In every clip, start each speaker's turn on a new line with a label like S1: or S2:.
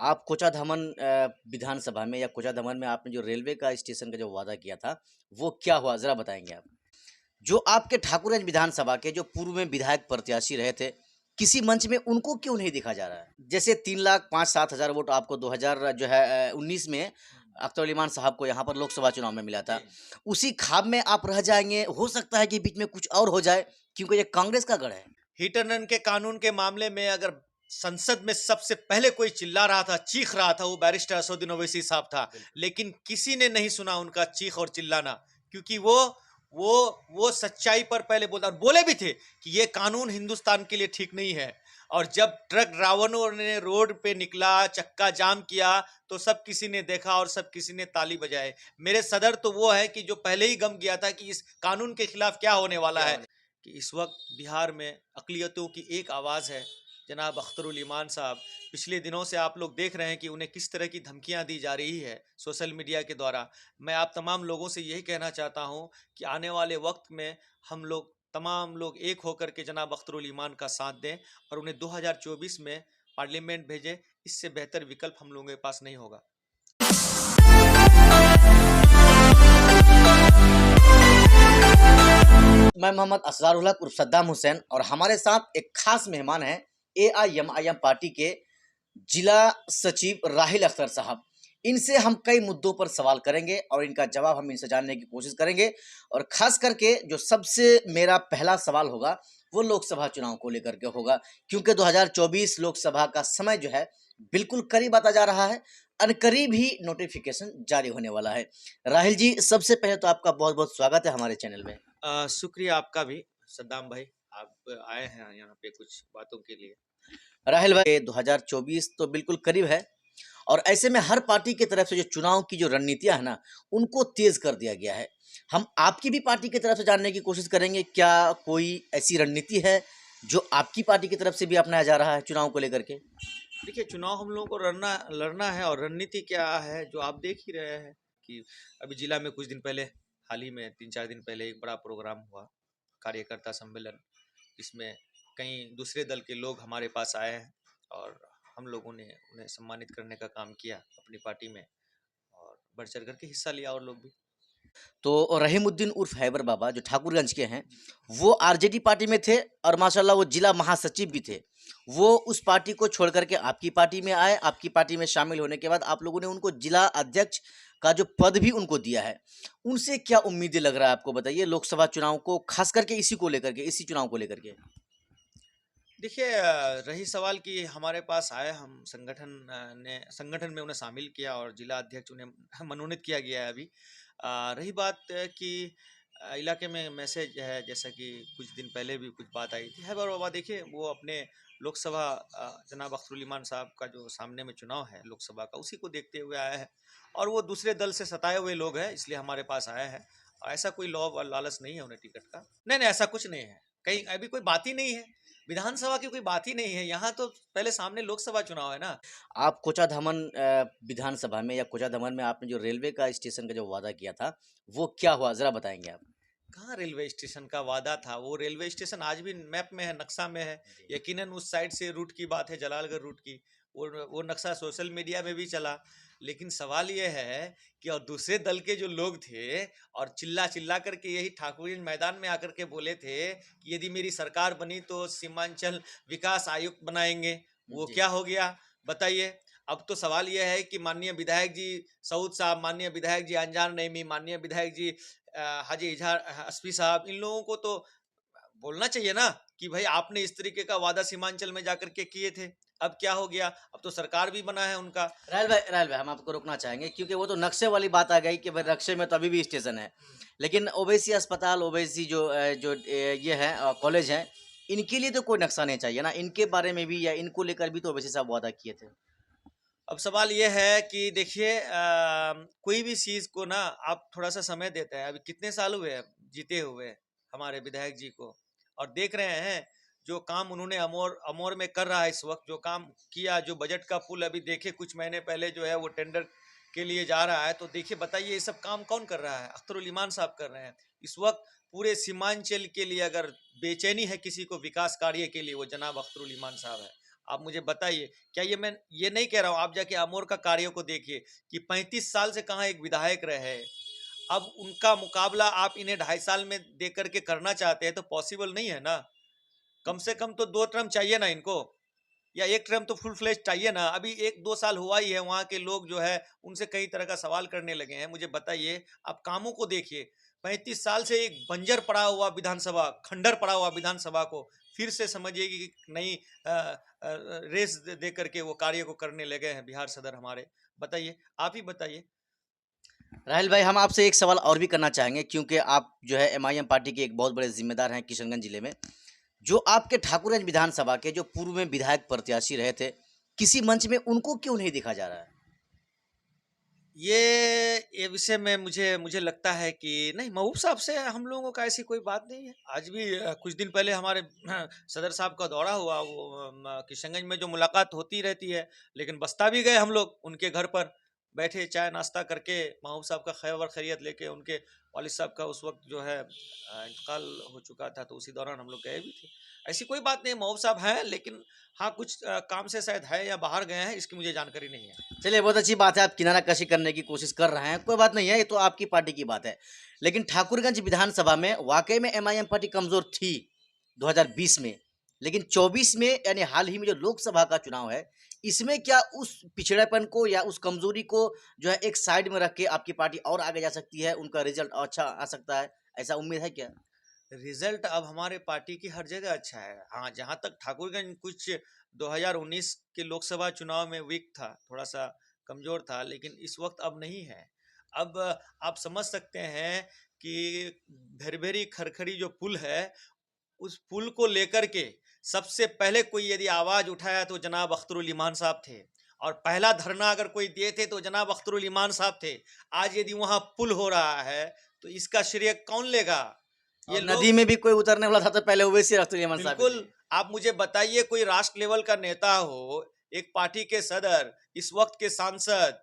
S1: आप कोचाधामन विधानसभा में या कोचाधामन में आपने जो रेलवे का स्टेशन का जो वादा किया था, वो क्या हुआ? ज़रा बताएँगे आप? जो आपके ठाकुरगंज विधानसभा के जो पूर्व में विधायक प्रत्याशी रहे थे, किसी मंच में उनको क्यों नहीं देखा जा रहा है? जैसे 3 लाख 5-7 हज़ार वोट आपको 2000 जो है 19 में अख्तर उल इमान साहब को यहाँ पर लोकसभा चुनाव में मिला था। उसी खाब में आप रह जाएँगे, हो सकता है कि बीच में कुछ और हो जाए, क्योंकि ये कांग्रेस का गढ़ है।
S2: हिट एंड रन के कानून के मामले में अगर संसद में सबसे पहले कोई चिल्ला रहा था, चीख रहा था, वो बैरिस्टर असदुद्दीन ओवैसी साहब था। लेकिन किसी ने नहीं सुना उनका चीख और चिल्लाना, क्योंकि वो सच्चाई पर पहले बोला और बोले भी थे कि ये कानून हिंदुस्तान के लिए ठीक नहीं है। और जब ट्रक ड्राइवरों ने रोड पे निकला, चक्का जाम किया, तो सब किसी ने देखा और सब किसी ने ताली बजाए। मेरे सदर तो वो है कि जो पहले ही गम गया था कि इस कानून के खिलाफ क्या होने वाला है। कि इस वक्त बिहार में अक़लियतों की एक आवाज़ है, जनाब अख्तर उल इमान साहब। पिछले दिनों से आप लोग देख रहे हैं कि उन्हें किस तरह की धमकियां दी जा रही है सोशल मीडिया के द्वारा। मैं आप तमाम लोगों से यही कहना चाहता हूं कि आने वाले वक्त में हम लोग तमाम लोग एक होकर के जनाब अख्तर उल इमान का साथ दें और उन्हें 2024 में पार्लियामेंट भेजें। इससे बेहतर विकल्प हम लोगों के पास नहीं होगा।
S1: मैं मोहम्मद असरारुल हक उर्फ सद्दाम हुसैन और हमारे साथ एक खास मेहमान हैं एआईएमआईएम पार्टी के जिला सचिव राहिल अख्तर साहब। इनसे हम कई मुद्दों पर सवाल करेंगे और इनका जवाब हम इनसे जानने की कोशिश करेंगे। और खास करके जो सबसे मेरा पहला सवाल होगा वो लोकसभा चुनाव को लेकर के होगा, क्योंकि 2024 लोकसभा का समय जो है बिल्कुल करीब आता जा रहा है। अनकरीब ही नोटिफिकेशन जारी होने वाला है। राहिल जी, सबसे पहले तो आपका बहुत बहुत स्वागत है हमारे चैनल में।
S2: शुक्रिया आपका भी सद्दाम भाई, आप आए हैं यहाँ पे कुछ बातों के लिए।
S1: राहिल भाई, 2024 तो बिल्कुल करीब है और ऐसे में हर पार्टी की तरफ से जो चुनाव की जो रणनीतियां है ना, उनको तेज कर दिया गया है। हम आपकी भी पार्टी की तरफ से जानने की कोशिश करेंगे, क्या कोई ऐसी रणनीति है जो आपकी पार्टी की तरफ से भी अपनाया जा रहा है चुनाव को लेकर के?
S2: देखिए, चुनाव हम लोगों को लड़ना है और रणनीति क्या है जो आप देख ही रहे हैं कि अभी जिला में कुछ दिन पहले, हाल ही में 3-4 दिन पहले एक बड़ा प्रोग्राम हुआ, कार्यकर्ता सम्मेलन। इसमें कई दूसरे दल के लोग हमारे पास आए हैं और हम लोगों ने उन्हें सम्मानित करने का काम किया अपनी पार्टी में, और बढ़ चढ़ करके हिस्सा लिया और लोग भी।
S1: तो रहीमुद्दीन उर्फ हैबर बाबा जो ठाकुरगंज के हैं, वो आरजेडी पार्टी में थे और माशाल्लाह वो जिला महासचिव भी थे। वो उस पार्टी को छोड़ करके आपकी पार्टी में आए। आपकी पार्टी में शामिल होने के बाद आप लोगों ने उनको जिला अध्यक्ष का जो पद भी उनको दिया है। उनसे क्या उम्मीदें लग रहा है आपको, बताइए, लोकसभा चुनाव को खास करके इसी को लेकर के, इसी चुनाव को लेकर के?
S2: देखिए, रही सवाल कि हमारे पास आए, हम संगठन में उन्हें शामिल किया और जिला अध्यक्ष उन्हें मनोनीत किया गया है अभी। रही बात कि इलाके में मैसेज है, जैसा कि कुछ दिन पहले भी कुछ बात आई थी। है बाबा, देखिए वो अपने लोकसभा जनाब अख्तर उल इमान साहब का जो सामने में चुनाव है लोकसभा का, उसी को देखते हुए आया है और वो दूसरे दल से सताए हुए लोग हैं, इसलिए हमारे पास आया है। ऐसा कोई लॉ लालच नहीं है उन्हें टिकट का। नहीं नहीं, ऐसा कुछ नहीं है, कहीं अभी कोई बात ही नहीं है, विधानसभा की कोई बात ही नहीं है। यहाँ तो पहले सामने लोकसभा चुनाव है ना।
S1: आप कोचाधामन विधानसभा में या कोचाधामन में आपने जो रेलवे का स्टेशन का जो वादा किया था, वो क्या हुआ? ज़रा बताएँगे आप?
S2: कहाँ रेलवे स्टेशन का वादा था? वो रेलवे स्टेशन आज भी मैप में है, नक्शा में है। यकीनन उस साइड से रूट की बात है, जलालगढ़ रूट की। वो नक्शा सोशल मीडिया में भी चला। लेकिन सवाल ये है कि और दूसरे दल के जो लोग थे और चिल्ला चिल्ला करके यही ठाकुरगंज मैदान में आकर के बोले थे कि यदि मेरी सरकार बनी तो सीमांचल विकास आयुक्त बनाएंगे। वो
S1: जी।
S2: क्या हो गया बताइए? अब तो सवाल यह है कि माननीय विधायक जी सऊद साहब, माननीय विधायक जी अंजार नईमी, माननीय विधायक जी हाजी इजहार हस्बी साहब, इन लोगों को तो बोलना चाहिए ना कि भाई आपने इस तरीके का वादा सीमांचल में जाकर के किए थे। अब क्या हो गया? अब तो सरकार भी बना है उनका।
S1: राहिल भाई, हम आपको रोकना चाहेंगे, क्योंकि वो तो नक्शे वाली बात आ गई कि भाई नक्शे में तो अभी भी स्टेशन है। लेकिन ओवैसी अस्पताल, ओवैसी ये है कॉलेज है, इनके लिए तो कोई नक्शा नहीं चाहिए ना? इनके बारे में भी या इनको लेकर भी तो ओवैसी साहब वादा किए थे।
S2: अब सवाल ये है कि देखिए, कोई भी चीज को ना आप थोड़ा सा समय देते हैं। अभी कितने साल हुए हैं जीते हुए हमारे विधायक जी को, और देख रहे हैं जो काम उन्होंने अमोर अमोर में कर रहा है इस वक्त, जो काम किया, जो बजट का पुल अभी देखे कुछ महीने पहले जो है वो टेंडर के लिए जा रहा है, तो देखिए बताइए ये सब काम कौन कर रहा है? अख्तर उल इमान साहब कर रहे हैं इस वक्त। पूरे सीमांचल के लिए अगर बेचैनी है किसी को विकास कार्य के लिए, वो जनाब अख्तर उल इमान साहब है। आप मुझे बताइए, क्या ये मैं ये नहीं कह रहा हूँ, आप जाके अमोर का कार्यों को देखिए कि 35 साल से कहाँ एक विधायक रहे। अब उनका मुकाबला आप इन्हें 2.5 साल में दे करके करना चाहते हैं तो पॉसिबल नहीं है ना। कम से कम तो 2 टर्म चाहिए ना इनको, या 1 टर्म तो फुल फ्लेज चाहिए ना। अभी 1-2 साल हुआ ही है, वहाँ के लोग जो है उनसे कई तरह का सवाल करने लगे हैं। मुझे बताइए, आप कामों को देखिए, 35 साल से एक बंजर पड़ा हुआ विधानसभा, खंडर पड़ा हुआ विधानसभा को फिर से समझिए कि नई रेस दे करके वो कार्य को करने लगे हैं बिहार सदर हमारे। बताइए, आप ही बताइए।
S1: राहिल भाई, हम आपसे एक सवाल और भी करना चाहेंगे, क्योंकि आप जो है एमआईएम पार्टी के एक बहुत बड़े जिम्मेदार हैं किशनगंज जिले में। जो आपके ठाकुरगंज विधानसभा के जो पूर्व में विधायक प्रत्याशी रहे थे, किसी मंच में उनको क्यों नहीं देखा जा रहा है?
S2: ये विषय में मुझे मुझे लगता है कि नहीं, महबूब साहब से हम लोगों का ऐसी कोई बात नहीं है। आज भी कुछ दिन पहले हमारे सदर साहब का दौरा हुआ, वो किशनगंज में जो मुलाकात होती रहती है, लेकिन बस्ता भी गए हम लोग उनके घर पर, बैठे चाय नाश्ता करके, महबूब साहब का खैबर खैरियत लेके। उनके वालिद साहब का उस वक्त जो है इंतकाल हो चुका था, तो उसी दौरान हम लोग गए भी थे। ऐसी कोई बात नहीं, महबूब साहब हैं, लेकिन हाँ कुछ काम से शायद है या बाहर गए हैं, इसकी मुझे जानकारी नहीं है।
S1: चलिए, बहुत अच्छी बात है, आप किनारा कशी करने की कोशिश कर रहे हैं, कोई बात नहीं है, ये तो आपकी पार्टी की बात है। लेकिन ठाकुरगंज विधानसभा में वाकई में एमआईएम पार्टी कमजोर थी 2020 में, लेकिन 24 में यानी हाल ही में जो लोकसभा का चुनाव है, इसमें क्या उस पिछड़ेपन को या उस कमजोरी को जो है एक साइड में रख के आपकी पार्टी और आगे जा सकती है, उनका रिजल्ट अच्छा आ सकता है, ऐसा उम्मीद है क्या?
S2: रिजल्ट अब हमारे पार्टी की हर जगह अच्छा है। हाँ, जहाँ तक ठाकुरगंज कुछ 2019 के लोकसभा चुनाव में वीक था, थोड़ा सा कमजोर था, लेकिन इस वक्त अब नहीं है। अब आप समझ सकते हैं कि भेरभेरी खरखरी जो पुल है, उस पुल को लेकर के सबसे पहले कोई यदि आवाज उठाया तो जनाब अख्तरुल ईमान साहब थे, और पहला धरना अगर कोई दिए थे तो जनाब अख्तरुल ईमान साहब थे। आज यदि वहां पुल हो रहा है तो इसका श्रेय कौन लेगा? ये
S1: और नदी
S2: लोग,
S1: में भी कोई उतरने वाला था तो पहले ओवैसी अख्तर साहब ही थे।
S2: बिल्कुल। आप मुझे बताइए, कोई राष्ट्र लेवल का नेता हो, एक पार्टी के सदर, इस वक्त के सांसद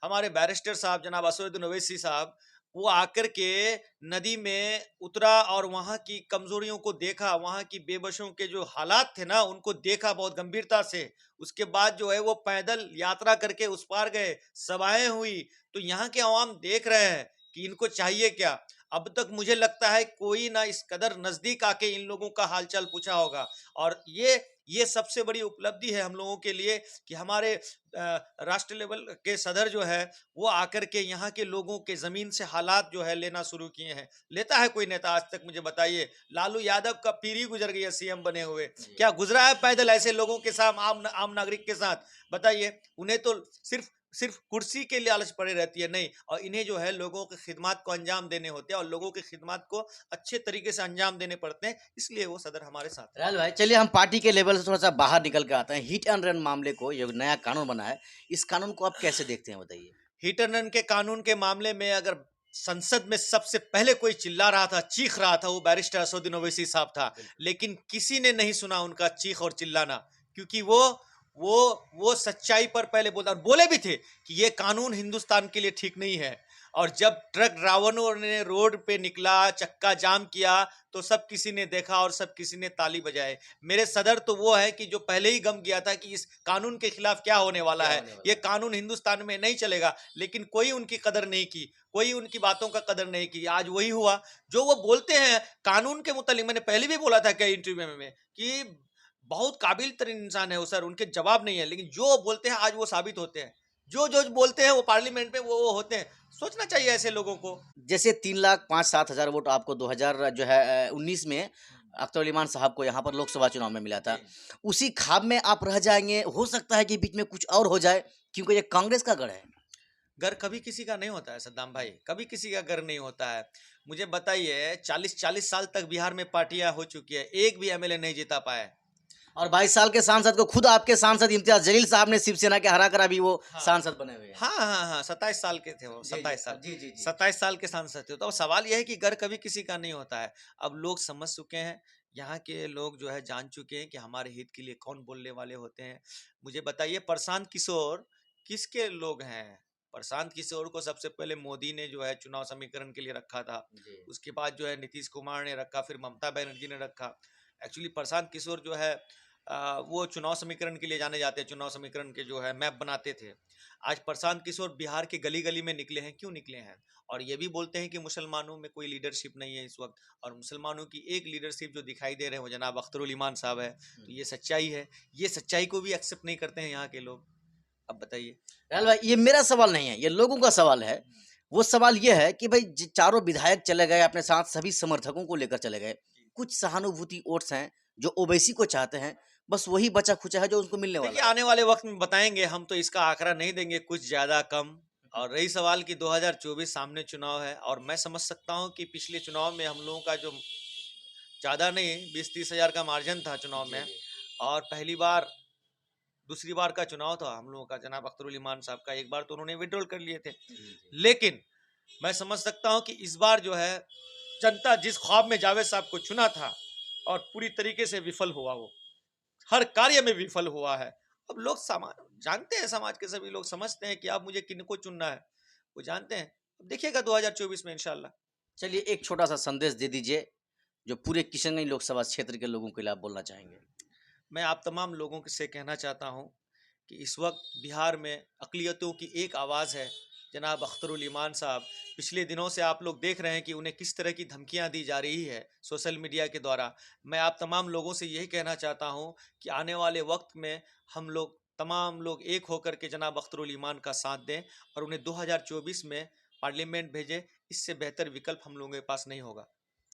S2: हमारे बैरिस्टर साहब जनाब असदुद्दीन ओवैसी साहब, वो आकर के नदी में उतरा और वहां की कमजोरियों को देखा, वहां की बेबसों के जो हालात थे ना उनको देखा बहुत गंभीरता से। उसके बाद जो है वो पैदल यात्रा करके उस पार गए, सभाएं हुई। तो यहाँ के अवाम देख रहे हैं कि इनको चाहिए क्या। अब तक मुझे लगता है कोई ना इस कदर नजदीक आके इन लोगों का हालचाल पूछा होगा। और ये सबसे बड़ी उपलब्धि है हम लोगों के लिए कि हमारे राष्ट्र लेवल के सदर जो है वो आकर के यहाँ के लोगों के जमीन से हालात जो है लेना शुरू किए हैं। लेता है कोई नेता आज तक? मुझे बताइए, लालू यादव का पीढ़ी गुजर गई है सीएम बने हुए, क्या गुजरा है पैदल ऐसे लोगों के साथ, आम नागरिक के साथ? बताइए। उन्हें तो सिर्फ सिर्फ कुर्सी के लालच पड़े रहती है, नहीं, और इन्हें जो है लोगों की खिदमत को अंजाम देने होते हैं, और लोगों की खिदमत को अच्छे तरीके से अंजाम देने पड़ते हैं, इसलिए वो सदर हमारे साथ है।
S1: राहुल भाई, चलिए हम पार्टी के लेवल से थोड़ा सा बाहर निकल के आते हैं। हिट एंड रन मामले को, ये नया कानून बना है, इस कानून को आप कैसे देखते हैं, बताइए?
S2: हिट एंड रन के कानून के मामले में अगर संसद में सबसे पहले कोई चिल्ला रहा था, चीख रहा था, वो बैरिस्टर असदुद्दीन ओवैसी साहब था। लेकिन किसी ने नहीं सुना उनका चीख और चिल्लाना, क्योंकि वो सच्चाई पर पहले बोला, और बोले भी थे कि ये कानून हिंदुस्तान के लिए ठीक नहीं है। और जब ट्रक ड्राइवरों ने रोड पे निकला, चक्का जाम किया, तो सब किसी ने देखा और सब किसी ने ताली बजाए। मेरे सदर तो वो है कि जो पहले ही गम गया था कि इस कानून के खिलाफ क्या होने वाला है, ये कानून हिंदुस्तान में नहीं चलेगा। लेकिन कोई उनकी कदर नहीं की, कोई उनकी बातों का कदर नहीं की। आज वही हुआ जो वो बोलते हैं कानून के मुतालिक। मैंने पहले भी बोला था कई इंटरव्यू में कि बहुत काबिल तरीन इंसान है वो सर, उनके जवाब नहीं है, लेकिन जो बोलते हैं आज वो साबित होते हैं। जो जो बोलते हैं वो पार्लियामेंट में वो होते हैं। सोचना चाहिए ऐसे लोगों को।
S1: जैसे 3,05,07,000 वोट आपको 2000 जो है 19 में अख्तर ईमान साहब को यहाँ पर लोकसभा चुनाव में मिला था, उसी खाब में आप रह जाएंगे? हो सकता है कि बीच में कुछ और हो जाए, क्योंकि ये कांग्रेस का गढ़ है।
S2: घर कभी किसी का नहीं होता है सद्दाम भाई, कभी किसी का घर नहीं होता है। मुझे बताइए, 40 साल तक बिहार में पार्टियां हो चुकी है, एक भी एमएलए नहीं जीता पाए।
S1: और 22 साल के सांसद को खुद आपके सांसद इम्तियाज जलील साहब ने शिवसेना के हरा कर अभी वो सांसद बने हुए हैं।
S2: हाँ हाँ हाँ, 27 साल के थे वो, 27 साल,
S1: जी जी जी।
S2: 27 साल के सांसद थे। तो अब सवाल यह है कि घर कभी किसी का नहीं होता है। अब लोग समझ चुके हैं, यहाँ के लोग जो है जान चुके हैं कि हमारे हित के लिए कौन बोलने वाले होते हैं। मुझे बताइए, प्रशांत किशोर किसके लोग हैं? प्रशांत किशोर को सबसे पहले मोदी ने जो है चुनाव समीकरण के लिए रखा था, उसके बाद जो है नीतीश कुमार ने रखा, फिर ममता बनर्जी ने रखा। एक्चुअली प्रशांत किशोर जो है वो चुनाव समीकरण के लिए जाने जाते हैं, चुनाव समीकरण के जो है मैप बनाते थे। आज प्रशांत किशोर बिहार के गली गली में निकले हैं, क्यों निकले हैं? और ये भी बोलते हैं कि मुसलमानों में कोई लीडरशिप नहीं है इस वक्त, और मुसलमानों की एक लीडरशिप जो दिखाई दे रहे हैं वो जनाब अख्तरुल ईमान साहब है। तो ये सच्चाई है, ये सच्चाई को भी एक्सेप्ट नहीं करते हैं यहाँ के लोग। अब बताइए।
S1: राहुल भाई, ये मेरा सवाल नहीं है, ये लोगों का सवाल है। वो सवाल ये है कि भाई चारों विधायक चले गए, अपने साथ सभी समर्थकों को लेकर चले गए, कुछ सहानुभूति वोट्स हैं जो ओवैसी को चाहते हैं, बस वही बचा खुचा है जो उनको मिलने
S2: देखिए,
S1: वाला है।
S2: आने वाले वक्त में बताएंगे, हम तो इसका आंकड़ा नहीं देंगे, कुछ ज्यादा कम। और रही सवाल कि 2024 सामने चुनाव है, और मैं समझ सकता हूं कि पिछले चुनाव में हम लोगों का जो ज्यादा नहीं 20-30 हजार का मार्जिन था चुनाव में, और पहली बार दूसरी बार का चुनाव था हम लोगों का जनाब अख्तरुल ईमान साहब का, एक बार तो उन्होंने विड्रॉल कर लिए थे। लेकिन मैं समझ सकता हूं कि इस बार जो है जनता जिस ख्वाब में जावेद साहब को चुना था और पूरी तरीके से विफल हुआ, वो हर कार्य में विफल हुआ है। अब लोग समाज जानते हैं, समाज के सभी लोग समझते हैं कि अब मुझे किनको चुनना है, वो जानते हैं। अब देखिएगा 2024 में इंशाल्लाह।
S1: चलिए, एक छोटा सा संदेश दे दीजिए जो पूरे किशनगंज लोकसभा क्षेत्र के लोगों के लिए आप बोलना चाहेंगे।
S2: मैं आप तमाम लोगों से कहना चाहता हूं कि इस वक्त बिहार में अक़लियतों की एक आवाज़ है, जनाब अख्तरुल ईमान साहब। पिछले दिनों से आप लोग देख रहे हैं कि उन्हें किस तरह की धमकियां दी जा रही है सोशल मीडिया के द्वारा। मैं आप तमाम लोगों से यही कहना चाहता हूं कि आने वाले वक्त में हम लोग तमाम लोग एक होकर के जनाब अख्तरुल ईमान का साथ दें और उन्हें 2024 में पार्लियामेंट भेजें। इससे बेहतर विकल्प हम लोगों के पास नहीं होगा।